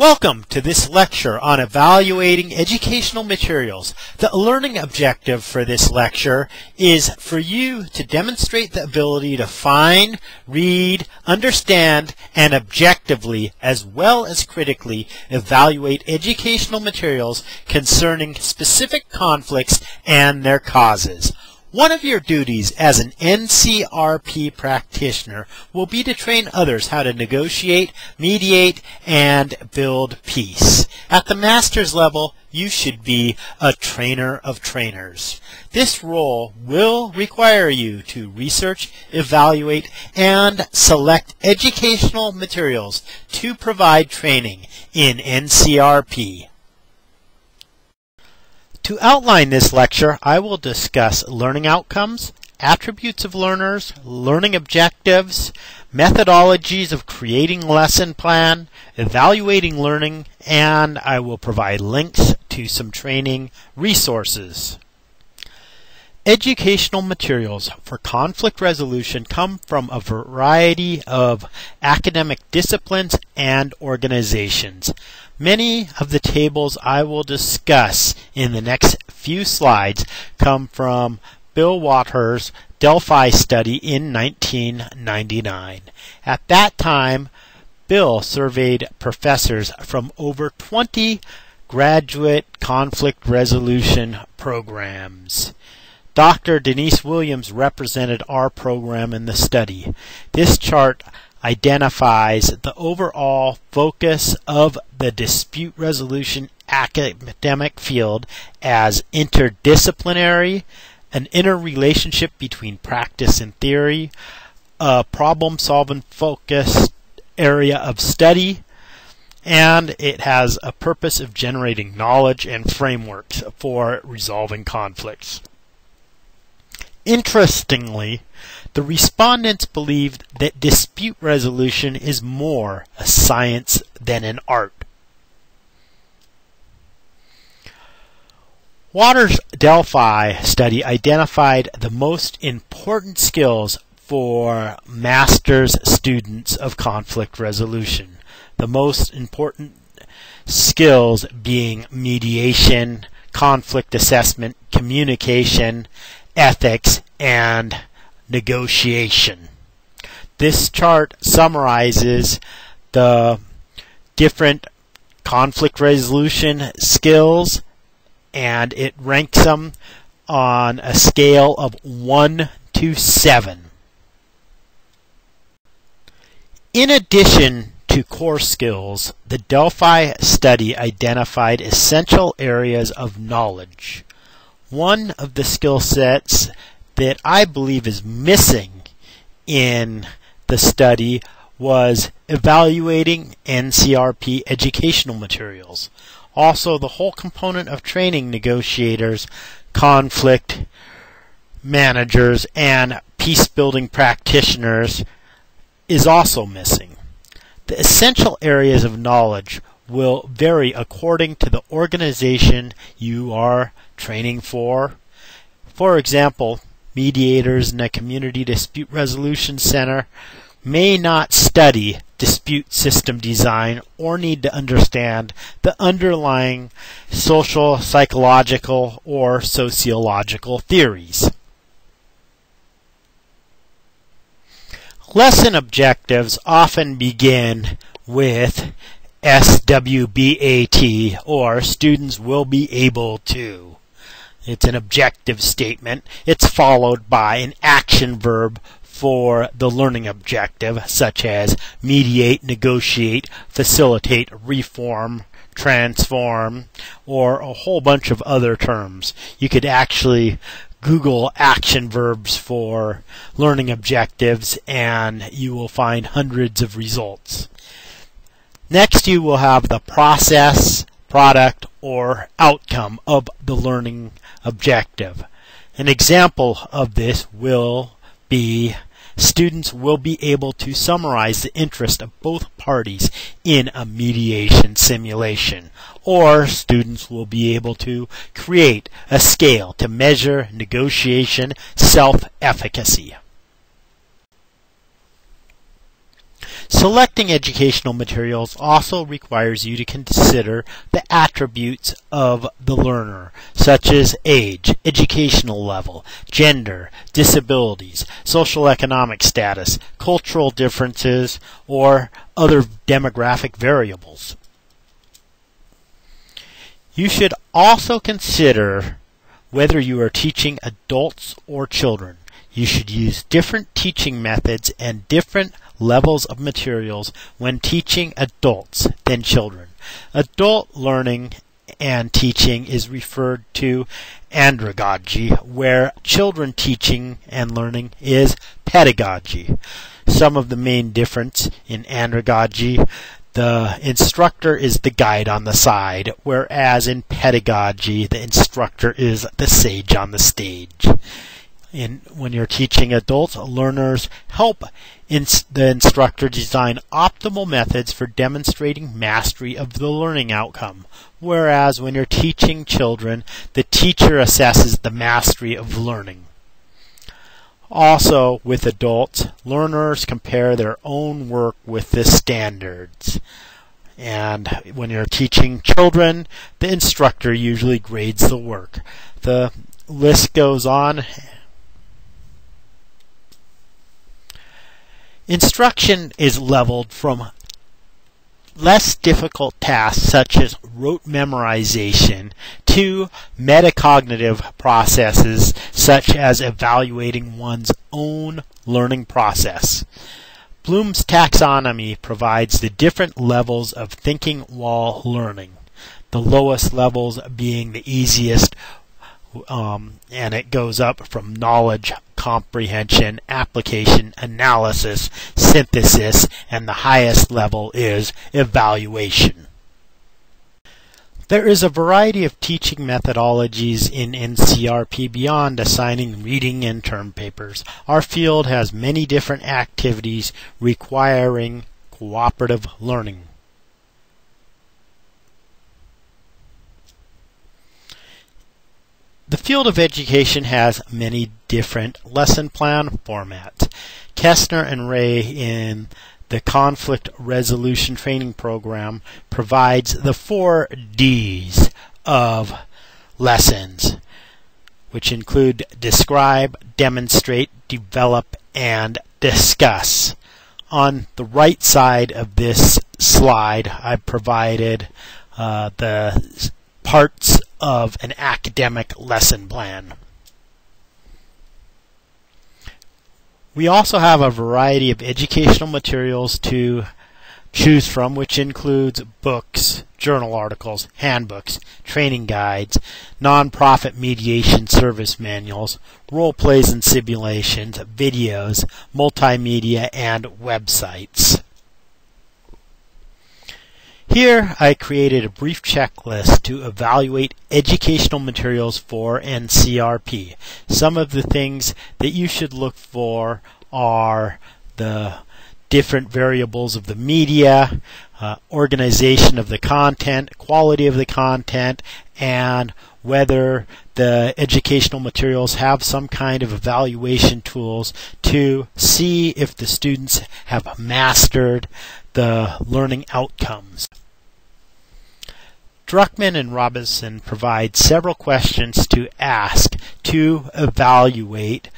Welcome to this lecture on evaluating educational materials. The learning objective for this lecture is for you to demonstrate the ability to find, read, understand, and objectively as well as critically evaluate educational materials concerning specific conflicts and their causes. One of your duties as an NCRP practitioner will be to train others how to negotiate, mediate, and build peace. At the master's level, you should be a trainer of trainers. This role will require you to research, evaluate, and select educational materials to provide training in NCRP. To outline this lecture, I will discuss learning outcomes, attributes of learners, learning objectives, methodologies of creating lesson plan, evaluating learning, and I will provide links to some training resources. Educational materials for conflict resolution come from a variety of academic disciplines and organizations. Many of the tables I will discuss in the next few slides come from Bill Waters' Delphi study in 1999. At that time, Bill surveyed professors from over 20 graduate conflict resolution programs. Dr. Denise Williams represented our program in the study. This chart identifies the overall focus of the dispute resolution academic field as interdisciplinary, an interrelationship between practice and theory, a problem-solving focused area of study, and it has a purpose of generating knowledge and frameworks for resolving conflicts. Interestingly, the respondents believed that dispute resolution is more a science than an art. Waters' Delphi study identified the most important skills for master's students of conflict resolution. The most important skills being mediation, conflict assessment, communication, ethics, and negotiation. This chart summarizes the different conflict resolution skills, and it ranks them on a scale of 1 to 7. In addition to core skills, the Delphi study identified essential areas of knowledge. One of the skill sets that I believe is missing in the study was evaluating NCRP educational materials. Also, the whole component of training negotiators, conflict managers, and peace-building practitioners is also missing. The essential areas of knowledge will vary according to the organization you are training for. For example, mediators in a community dispute resolution center may not study dispute system design or need to understand the underlying social, psychological, or sociological theories. Lesson objectives often begin with SWBAT, or students will be able to. It's an objective statement. It's followed by an action verb for the learning objective, such as mediate, negotiate, facilitate, reform, transform, or a whole bunch of other terms. You could actually Google action verbs for learning objectives and you will find hundreds of results. Next, you will have the process, product, or outcome of the learning objective. An example of this will be students will be able to summarize the interest of both parties in a mediation simulation, or students will be able to create a scale to measure negotiation self-efficacy. Selecting educational materials also requires you to consider the attributes of the learner, such as age, educational level, gender, disabilities, social economic status, cultural differences, or other demographic variables. You should also consider whether you are teaching adults or children. You should use different teaching methods and different levels of materials when teaching adults than children. Adult learning and teaching is referred to andragogy, where children teaching and learning is pedagogy. Some of the main difference in andragogy: the instructor is the guide on the side, whereas in pedagogy, the instructor is the sage on the stage. When you're teaching adults, learners help the instructor design optimal methods for demonstrating mastery of the learning outcome, whereas when you're teaching children, the teacher assesses the mastery of learning. Also, with adults, learners compare their own work with the standards. And when you're teaching children, the instructor usually grades the work. The list goes on. Instruction is leveled from less difficult tasks such as rote memorization to metacognitive processes such as evaluating one's own learning process. Bloom's taxonomy provides the different levels of thinking while learning, the lowest levels being the easiest, and it goes up from knowledge, comprehension, application, analysis, synthesis, and the highest level is evaluation. There is a variety of teaching methodologies in NCRP beyond assigning reading and term papers. Our field has many different activities requiring cooperative learning. The field of education has many different lesson plan formats. Kestner and Ray in the Conflict Resolution Training Program provides the 4 Ds of lessons, which include describe, demonstrate, develop, and discuss. On the right side of this slide, I provided the parts of an academic lesson plan. We also have a variety of educational materials to choose from, which includes books, journal articles, handbooks, training guides, nonprofit mediation service manuals, role plays and simulations, videos, multimedia, and websites. Here I created a brief checklist to evaluate educational materials for NCRP. Some of the things that you should look for are the different variables of the media, organization of the content, quality of the content, and whether the educational materials have some kind of evaluation tools to see if the students have mastered the learning outcomes. Druckmann and Robinson provide several questions to ask to evaluate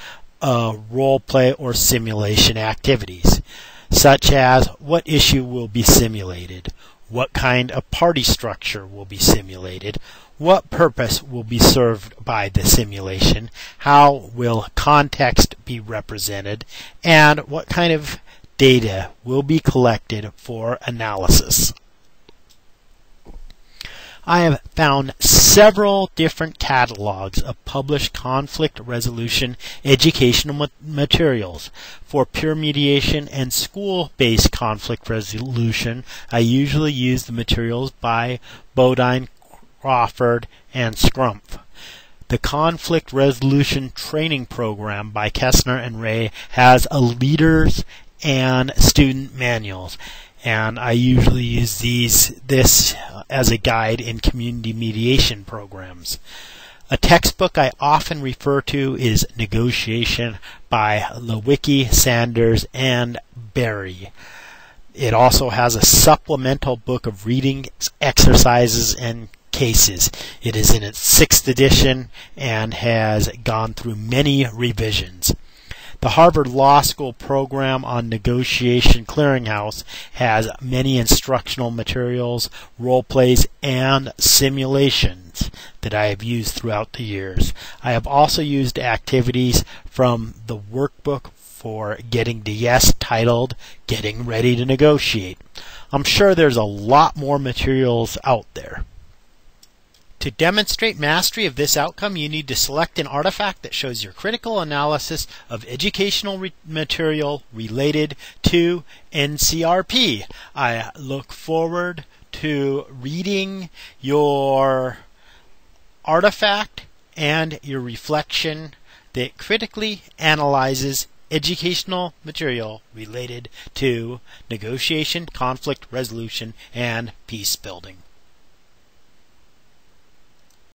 role play or simulation activities, such as what issue will be simulated, what kind of party structure will be simulated, what purpose will be served by the simulation, how will context be represented, and what kind of data will be collected for analysis. I have found several different catalogs of published conflict resolution educational materials. For peer mediation and school-based conflict resolution, I usually use the materials by Bodine, Crawford, and Scrumpf. The Conflict Resolution Training Program by Kestner and Ray has a leaders and student manuals, and I usually use this as a guide in community mediation programs. A textbook I often refer to is Negotiation by Lewicki, Sanders, and Berry. It also has a supplemental book of reading exercises and cases. It is in its 6th edition and has gone through many revisions. The Harvard Law School program on Negotiation Clearinghouse has many instructional materials, role plays, and simulations that I have used throughout the years. I have also used activities from the workbook for Getting to Yes titled Getting Ready to Negotiate. I'm sure there's a lot more materials out there. To demonstrate mastery of this outcome, you need to select an artifact that shows your critical analysis of educational material related to NCRP. I look forward to reading your artifact and your reflection that critically analyzes educational material related to negotiation, conflict resolution, and peace building.